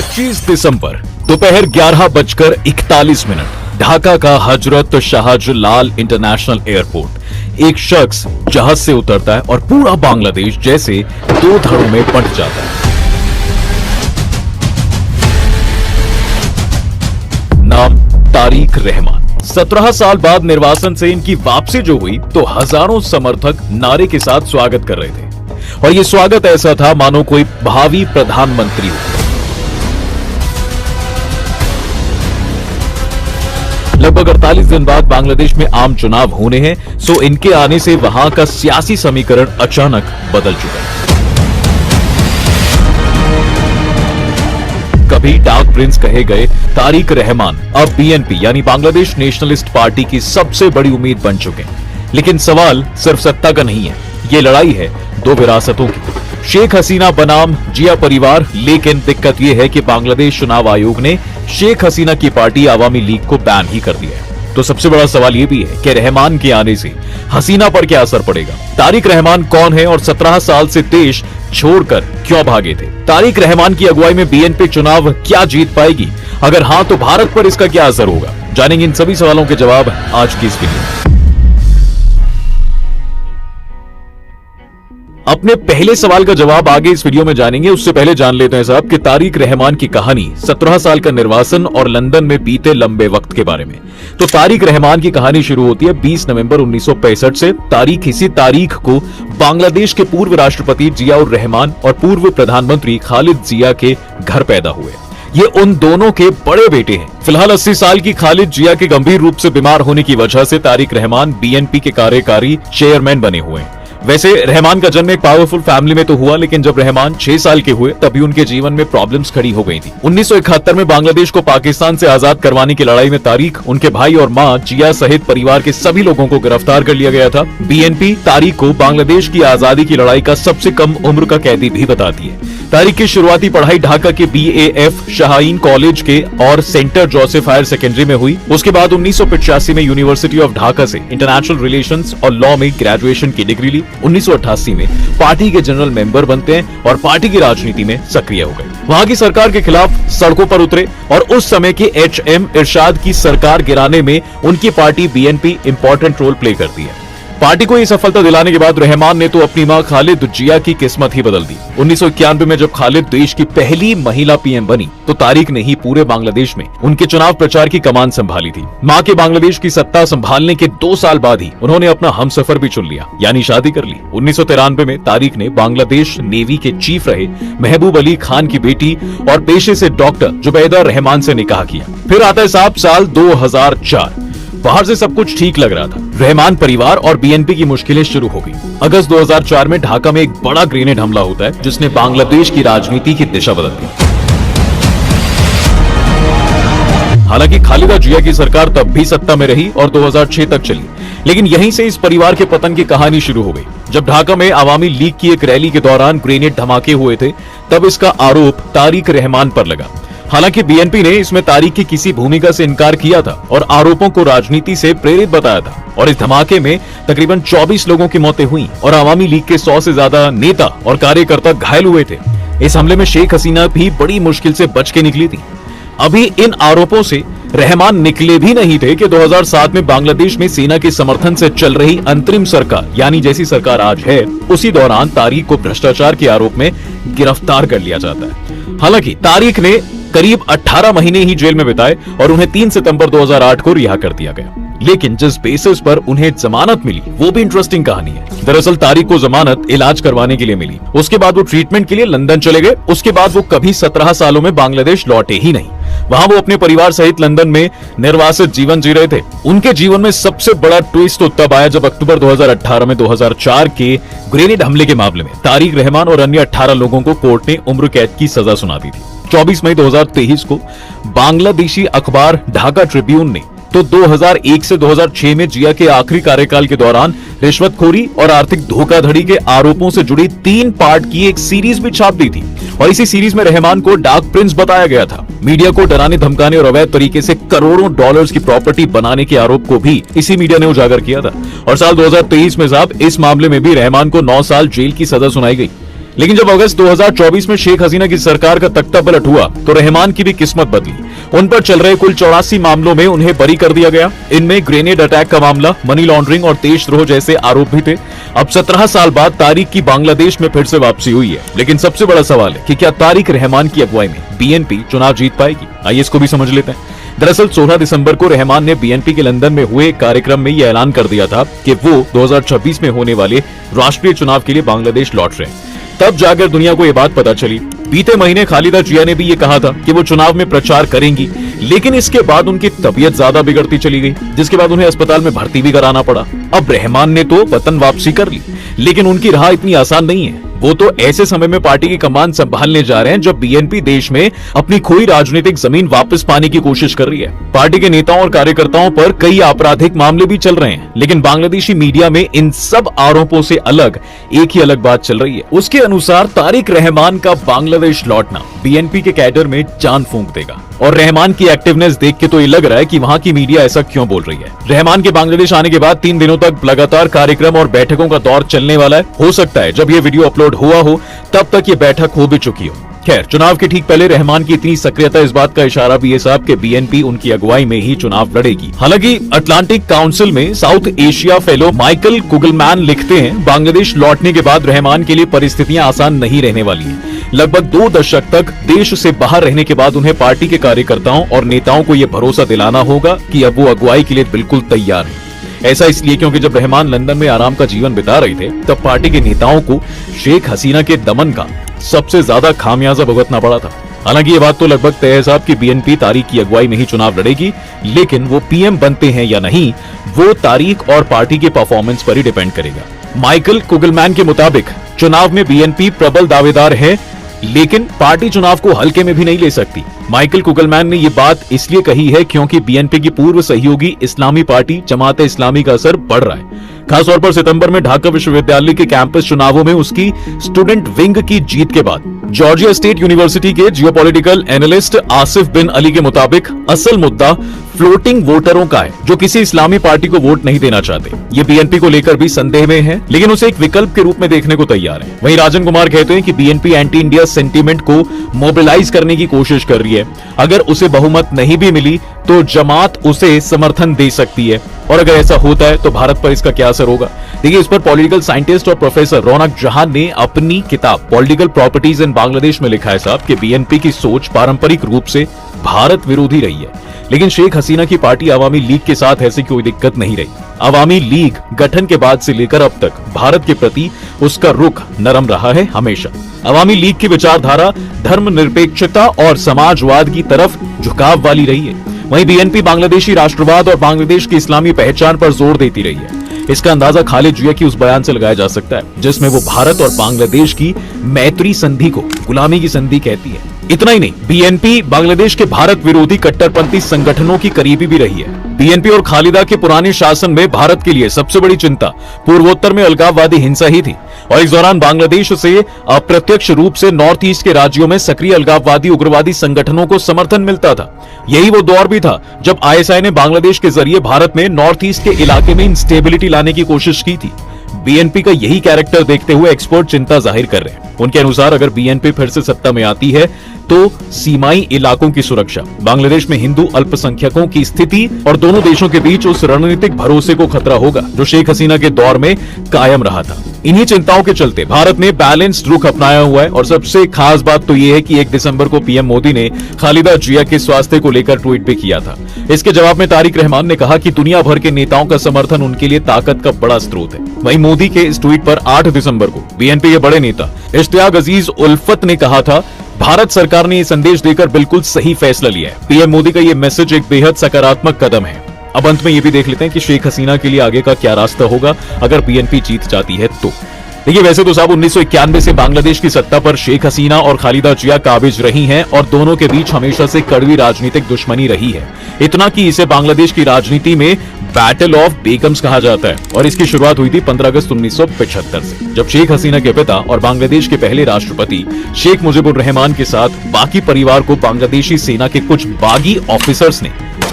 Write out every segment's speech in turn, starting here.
25 दिसंबर दोपहर 11:41 ढाका का हजरत Shahjalal international airport. एक शख्स जहाज से उतरता है और पूरा बांग्लादेश जैसे दो धड़ों में बंट जाता है। नाम तारिक रहमान। 17 साल बाद निर्वासन से इनकी वापसी जो हुई तो हजारों समर्थक नारे के साथ स्वागत कर रहे थे और ये स्वागत ऐसा था मानो कोई भावी प्रधानमंत्री हो। लगभग 48 दिन बाद बांग्लादेश में आम चुनाव होने हैं, सो इनके आने से वहां का सियासी समीकरण अचानक बदल चुका है। कभी डार्क प्रिंस कहे गए तारिक रहमान अब बीएनपी यानी बांग्लादेश नेशनलिस्ट पार्टी की सबसे बड़ी उम्मीद बन चुके हैं। लेकिन सवाल सिर्फ सत्ता का नहीं है, ये लड़ाई है दो विरासतों की, शेख हसीना बनाम जिया परिवार। लेकिन दिक्कत यह है कि बांग्लादेश चुनाव आयोग ने शेख हसीना की पार्टी आवामी लीग को बैन ही कर दिया है। तो सबसे बड़ा सवाल यह भी है कि रहमान के आने से हसीना पर क्या असर पड़ेगा। तारिक रहमान कौन है और 17 साल से देश छोड़कर क्यों भागे थे। तारिक रहमान की अगुवाई में बीएनपी चुनाव क्या जीत पाएगी, अगर हां तो भारत पर इसका क्या असर होगा। जानेंगे इन सभी सवालों के जवाब आज की इस वीडियो में। अपने पहले सवाल का जवाब आगे इस वीडियो में जानेंगे, उससे पहले जान लेते हैं साहब कि तारिक रहमान की कहानी, 17 साल का निर्वासन और लंदन में बीते लंबे वक्त के बारे में। तो तारिक रहमान की कहानी शुरू होती है 20 नवंबर 1965 से। इसी तारीख को बांग्लादेश के पूर्व राष्ट्रपति जियाउर रहमान और पूर्व प्रधानमंत्री खालिद जिया के घर पैदा हुए। ये उन दोनों के बड़े बेटे हैं। फिलहाल 80 साल की खालिद जिया के गंभीर रूप से बीमार होने की वजह से तारिक रहमान बीएनपी के कार्यकारी चेयरमैन बने हुए हैं। वैसे रहमान का जन्म एक पावरफुल फैमिली में तो हुआ, लेकिन जब रहमान 6 साल के हुए तभी उनके जीवन में प्रॉब्लम्स खड़ी हो गई थी। 1971 में बांग्लादेश को पाकिस्तान से आजाद करवाने की लड़ाई में तारिक, उनके भाई और मां जिया सहित परिवार के सभी लोगों को गिरफ्तार कर लिया गया था। बीएनपी तारिक को बांग्लादेश की आजादी की लड़ाई का सबसे कम उम्र का कैदी भी बताती है। तारिक की शुरुआती पढ़ाई ढाका के BAF शाहीन कॉलेज के और सेंटर जोसेफ हायर सेकेंडरी में हुई। उसके बाद 1985 में यूनिवर्सिटी ऑफ ढाका से इंटरनेशनल रिलेशंस और लॉ में ग्रेजुएशन की डिग्री ली। 1988 में पार्टी के जनरल मेंबर बनते हैं और पार्टी की राजनीति में सक्रिय हो गए। वहां की सरकार के खिलाफ सड़कों पर उतरे और उस समय के HM इरशाद की सरकार गिराने में उनकी party BNP important role play करती है। पार्टी को ये सफलता दिलाने के बाद रहमान ने तो अपनी मां खालिद जिया की किस्मत ही बदल दी। 1991 में जब खालिद देश की पहली महिला PM बनी तो तारिक ने ही पूरे बांग्लादेश में उनके चुनाव प्रचार की कमान संभाली थी। मां के बांग्लादेश की सत्ता संभालने के 2 साल बाद ही उन्होंने अपना हमसफर भी चुन लिया, यानी शादी कर ली। 1993 में तारिक ने बांग्लादेश नेवी के चीफ रहे महबूब अली खान की बेटी और पेशे से डॉक्टर जुबैदा रहमान से निकाह किया। फिर आता है साहब साल 2004। बाहर से सब कुछ ठीक लग रहा था। रहमान परिवार और BNP की मुश्किलें शुरू हो गई। अगस्त 2004 में ढाका में एक बड़ा ग्रेनेड हमला होता है जिसने बांग्लादेश की राजनीति की दिशा बदल दी। हालांकि खालिदा जिया की सरकार तब भी सत्ता में रही और 2006 तक चली, लेकिन यहीं से इस परिवार के पतन की कहानी शुरू हो गई। जब ढाका में आवामी लीग की एक रैली के दौरान ग्रेनेड धमाके हुए थे तब इसका आरोप तारिक रहमान पर लगा। हालांकि BNP ने इसमें तारिक की किसी भूमिका से इनकार किया था और आरोपों को राजनीति से प्रेरित बताया था। और इस धमाके में तकरीबन 24 लोगों की मौतें हुई और आवामी लीग के 100 से ज्यादा नेता और कार्यकर्ता घायल हुए थे। इस हमले में शेख हसीना भी बड़ी मुश्किल से बच के निकली थी। अभी इन आरोपों से रहमान निकले भी नहीं थे कि 2007 में बांग्लादेश में सेना के समर्थन से चल रही अंतरिम सरकार, यानी जैसी सरकार आज है, उसी दौरान तारिक को भ्रष्टाचार के आरोप में गिरफ्तार कर लिया जाता है। हालांकि तारिक ने करीब 18 महीने ही जेल में बिताए और उन्हें 3 सितंबर 2008 को रिहा कर दिया गया। लेकिन जिस बेसिस पर उन्हें जमानत मिली वो भी इंटरेस्टिंग कहानी है। दरअसल तारिक को जमानत इलाज करवाने के लिए मिली। उसके बाद वो ट्रीटमेंट के लिए लंदन चले गए। उसके बाद वो कभी 17 सालों में बांग्लादेश लौटे ही नहीं। वहां वो अपने परिवार सहित लंदन में निर्वासित जीवन जी रहे थे। उनके जीवन में सबसे बड़ा ट्विस्ट तो तब आया जब अक्टूबर 2018 में 2004 के ग्रेनेड हमले के मामले में तारिक रहमान और अन्य 18 लोगों को कोर्ट ने उम्र कैद की सजा सुना दी थी। 24 मई 2023 को बांग्लादेशी अखबार ढाका ट्रिब्यून ने तो 2001 से 2006 में जिया के आखिरी कार्यकाल के दौरान रिश्वतखोरी और आर्थिक धोखाधड़ी के आरोपों से जुड़ी 3 पार्ट की एक सीरीज भी छाप दी थी और इसी सीरीज में रहमान को डार्क प्रिंस बताया गया था। मीडिया को डराने धमकाने और अवैध तरीके से करोड़ों डॉलर्स की प्रॉपर्टी बनाने के आरोप को भी इसी मीडिया ने उजागर किया था। और साल 2023 में साहब इस मामले में भी रहमान को 9 साल जेल की सजा सुनाई गई। लेकिन जब अगस्त 2024 में शेख हसीना की सरकार का तख्ता पलट हुआ तो रहमान की भी किस्मत बदली। उन पर चल रहे कुल 84 मामलों में उन्हें बरी कर दिया गया। इनमें ग्रेनेड अटैक का मामला, मनी लॉन्ड्रिंग और देशद्रोह जैसे आरोप भी थे। अब 17 साल बाद तारिक की बांग्लादेश में फिर से वापसी हुई है। लेकिन सबसे बड़ा सवाल है कि क्या तारिक रहमान की अगुवाई में बीएनपी चुनाव जीत पाएगी? आइए इसको भी समझ लेते हैं। दरअसल 16 दिसंबर को रहमान ने बीएनपी के लंदन में हुए कार्यक्रम में यह ऐलान कर दिया था कि वो 2026 में होने वाले राष्ट्रीय चुनाव के लिए बांग्लादेश लौट रहे हैं। तब जाकर दुनिया को यह बात पता चली। बीते महीने खालिदा जिया ने भी ये कहा था कि वो चुनाव में प्रचार करेंगी, लेकिन इसके बाद उनकी तबीयत ज्यादा बिगड़ती चली गई, जिसके बाद उन्हें अस्पताल में भर्ती भी कराना पड़ा। अब रहमान ने तो वतन वापसी कर ली, लेकिन उनकी राह इतनी आसान नहीं है। वो तो ऐसे समय में पार्टी की कमान संभालने जा रहे हैं जब बीएनपी देश में अपनी खोई राजनीतिक जमीन वापस पाने की कोशिश कर रही है। पार्टी के नेताओं और कार्यकर्ताओं पर कई आपराधिक मामले भी चल रहे हैं, लेकिन बांग्लादेशी मीडिया में इन सब आरोपों से अलग एक ही अलग बात चल रही है। उसके अनुसार तारिक रहमान का बांग्लादेश लौटना बीएनपी के कैडर में जान फूंक देगा। और रहमान की एक्टिवनेस देख के तो ये लग रहा है कि वहां की मीडिया ऐसा क्यों बोल रही है। रहमान के बांग्लादेश आने के बाद 3 दिनों तक लगातार कार्यक्रम और बैठकों का दौर चलने वाला है। हो सकता है जब ये वीडियो अपलोड हुआ हो तब तक ये बैठक हो भी चुकी हो। खैर, चुनाव के ठीक पहले रहमान की इतनी सक्रियता इस बात का इशारा भी है साहब कि बीएनपी उनकी अगुवाई में ही चुनाव लड़ेगी। हालांकि अटलांटिक काउंसिल में साउथ एशिया फेलो माइकल कुगलमैन लिखते हैं, बांग्लादेश लौटने के बाद रहमान के लिए परिस्थितियां आसान नहीं रहने वाली हैं। लगभग 2 दशक तक देश से बाहर रहने के बाद उन्हें पार्टी के कार्यकर्ताओं और नेताओं को यह भरोसा दिलाना होगा कि अब वो अगुवाई के लिए बिल्कुल तैयार है। ऐसा इसलिए क्योंकि जब रहमान लंदन में आराम का जीवन बिता रहे थे तब पार्टी के नेताओं को शेख हसीना के दमन का सबसे ज्यादा खामियाजा भुगतना पड़ा था। हालांकि ये बात तो लगभग तय है साहब कि बीएनपी तारिक की अगुवाई में ही चुनाव लड़ेगी, लेकिन वो पीएम बनते हैं या नहीं वो तारिक और पार्टी के परफॉर्मेंस पर ही डिपेंड करेगा। माइकल कुगलमैन के मुताबिक चुनाव में बीएनपी प्रबल दावेदार है, लेकिन पार्टी चुनाव को हल्के में भी नहीं ले सकती। माइकल कुगलमैन ने ये बात इसलिए कही है क्योंकि बीएनपी की पूर्व सहयोगी इस्लामी पार्टी जमात इस्लामी का असर बढ़ रहा है। खासतौर पर सितंबर में ढाका विश्वविद्यालय के कैंपस चुनावों में उसकी स्टूडेंट विंग की जीत के बाद जॉर्जिया स्टेट यूनिवर्सिटी के जियोपॉलिटिकल एनालिस्ट आसिफ बिन अली के मुताबिक असल मुद्दा फ्लोटिंग वोटरों का है जो किसी इस्लामी पार्टी को वोट नहीं देना चाहते। ये बीएनपी को लेकर भी संदेह में है, लेकिन उसे एक विकल्प के रूप में देखने को तैयार है। वहीं राजन कुमार कहते हैं कि बीएनपी एंटी इंडिया सेंटीमेंट को मोबिलाइज करने की कोशिश कर रही है। अगर उसे बहुमत नहीं भी मिली तो जमात उसे समर्थन दे सकती है, और अगर ऐसा होता है तो भारत पर इसका क्या असर होगा। देखिए, इस पर पॉलिटिकल साइंटिस्ट और प्रोफेसर रौनक जहान ने अपनी किताब पॉलिटिकल प्रॉपर्टीज इन बांग्लादेश में लिखा है साहब कि बीएनपी की सोच पारंपरिक रूप से भारत विरोधी रही है, लेकिन शेख हसीना की पार्टी अवामी लीग के साथ ऐसी कोई दिक्कत नहीं रही। अवामी लीग गठन के बाद से लेकर अब तक भारत के प्रति उसका रुख नरम रहा है हमेशा। अवामी लीग की विचारधारा धर्मनिरपेक्षता और समाजवाद की तरफ झुकाव वाली रही है। वहीं बीएनपी बांग्लादेशी राष्ट्रवाद और बांग्लादेश की इस्लामी पहचान पर जोर देती रही है। इसका अंदाजा खालिद जिया की उस बयान से लगाया जा सकता है जिसमें वो भारत और बांग्लादेश की मैत्री संधि को गुलामी की संधि कहती है। इतना ही नहीं, बीएनपी बांग्लादेश के भारत विरोधी कट्टरपंथी संगठनों की करीबी भी रही है। बीएनपी और खालिदा के पुराने शासन में भारत के लिए सबसे बड़ी चिंता पूर्वोत्तर में अलगाववादी हिंसा ही थी, और इस दौरान बांग्लादेश से अप्रत्यक्ष रूप से नॉर्थ ईस्ट के राज्यों में सक्रिय अलगाववादी उग्रवादी संगठनों को समर्थन मिलता था। यही वो दौर भी था जब आईएसआई ने बांग्लादेश के जरिए भारत में नॉर्थ ईस्ट के इलाके में इंस्टेबिलिटी लाने की कोशिश की थी। बीएनपी का यही कैरेक्टर देखते हुए एक्सपर्ट चिंता जाहिर कर रहे हैं। उनके अनुसार अगर बीएनपी फिर से सत्ता में आती है तो सीमाई इलाकों की सुरक्षा, बांग्लादेश में हिंदू अल्पसंख्यकों की स्थिति और दोनों देशों के बीच उस रणनीतिक भरोसे को खतरा होगा जो शेख हसीना के दौर में कायम रहा था। इन्हीं चिंताओं के चलते भारत ने बैलेंस्ड रुख अपनाया हुआ है, और सबसे खास बात तो यह है कि 1 दिसंबर को पीएम मोदी ने खालिदा जिया के स्वास्थ्य को लेकर ट्वीट भी किया था। इसके जवाब में तारिक रहमान ने कहा कि दुनिया भर के नेताओं का समर्थन उनके लिए ताकत का बड़ा स्रोत है। वहीं मोदी के इस ट्वीट पर 8 दिसंबर को बीएनपी के बड़े नेता इश्तियाक अजीज उल्फत ने कहा था, भारत सरकार ने यह संदेश देकर बिल्कुल सही फैसला लिया है। पीएम मोदी का यह मैसेज एक बेहद सकारात्मक कदम है। अब अंत में यह भी देख लेते हैं कि शेख हसीना के लिए आगे का क्या रास्ता होगा अगर बीएनपी जीत जाती है तो। देखिए, वैसे तो साहब 1991 से बांग्लादेश की सत्ता पर शेख हसीना और खालिदा जिया काबिज रही हैं, और दोनों के बीच हमेशा से कड़वी राजनीतिक दुश्मनी रही है। इतना कि इसे बांग्लादेश की राजनीति में बैटल ऑफ बेगम्स कहा जाता है, और इसकी शुरुआत हुई थी 15 अगस्त 1975 से, जब शेख हसीना के पिता और बांग्लादेश के पहले राष्ट्रपति शेख मुजीबुर रहमान के साथ बाकी परिवार को बांग्लादेशी सेना के कुछ बागी ऑफिसर्स ने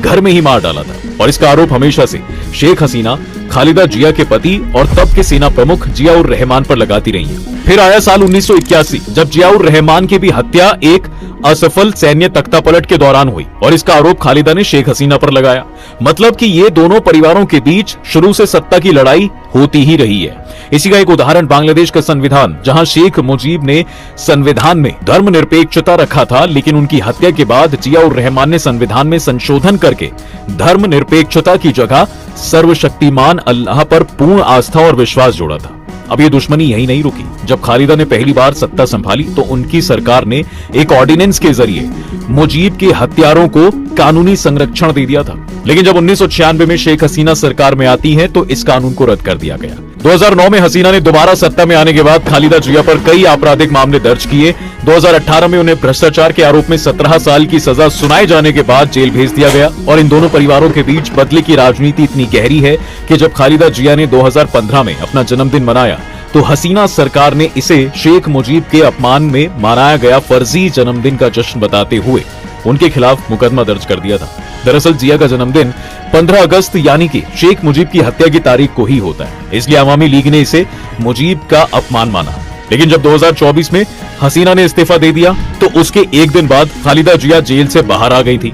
घर में ही मार डाला था। और इसका आरोप हमेशा से शेख हसीना खालिदा जिया के पति और तब के सेना प्रमुख जिया उर रहमान पर लगाती रही है। फिर आया साल 1981, जब जियाउर रहमान की भी हत्या एक असफल सैन्य तख्तापलट के दौरान हुई और इसका आरोप खालिदा ने शेख हसीना पर लगाया। मतलब कि ये दोनों परिवारों के बीच शुरू से सत्ता की लड़ाई होती ही रही है। इसी का एक उदाहरण बांग्लादेश का संविधान, जहां शेख मुजीब ने संविधान में धर्मनिरपेक्षता रखा था, लेकिन उनकी हत्या के बाद जियाउर रहमान ने संविधान में संशोधन करके धर्मनिरपेक्षता की जगह सर्वशक्तिमान अल्लाह पर पूर्ण आस्था और विश्वास जोड़ा था। अब ये दुश्मनी यही नहीं रुकी। जब खालिदा ने पहली बार सत्ता संभाली तो उनकी सरकार ने एक ऑर्डिनेंस के जरिए मुजीब के हत्यारों को कानूनी संरक्षण दे दिया था। लेकिन जब 1996 में शेख हसीना सरकार में आती है तो इस कानून को रद्द कर दिया गया। 2009 में हसीना ने दोबारा सत्ता में आने के बाद खालिदा जिया पर कई आपराधिक मामले दर्ज किए। 2018 में उन्हें भ्रष्टाचार के आरोप में 17 साल की सजा सुनाए जाने के बाद जेल भेज दिया गया। और इन दोनों परिवारों के बीच बदले की राजनीति इतनी गहरी है कि जब खालिदा जिया ने 2015 में अपना जन्मदिन मनाया तो हसीना सरकार ने इसे शेख मुजीब के अपमान में मनाया गया फर्जी जन्मदिन का जश्न बताते हुए उनके खिलाफ मुकदमा दर्ज कर दिया था। दरअसल जिया का जन्मदिन 15 अगस्त यानी कि शेख मुजीब की हत्या की तारीख को ही होता है, इसलिए अवामी लीग ने इसे मुजीब का अपमान माना। लेकिन जब 2024 में हसीना ने इस्तीफा दे दिया तो उसके एक दिन बाद खालिदा जिया जेल से बाहर आ गई थी।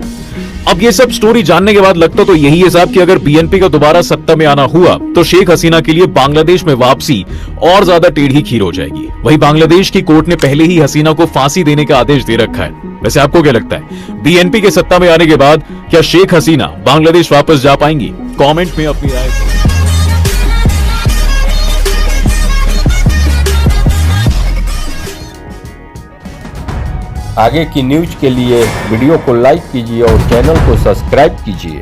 अब ये सब स्टोरी जानने के बाद लगता तो यही है साहब कि अगर बीएनपी का दोबारा सत्ता में आना हुआ तो शेख हसीना के लिए बांग्लादेश में वापसी और ज्यादा टेढ़ी खीर हो जाएगी। वहीं बांग्लादेश की कोर्ट ने पहले ही हसीना को फांसी देने का आदेश दे रखा है। वैसे आपको क्या लगता है, बीएनपी के सत्ता में आने के बाद क्या शेख हसीना बांग्लादेश वापस जा पाएंगी? कॉमेंट में अपनी राय। आगे की न्यूज के लिए वीडियो को लाइक कीजिए और चैनल को सब्सक्राइब कीजिए।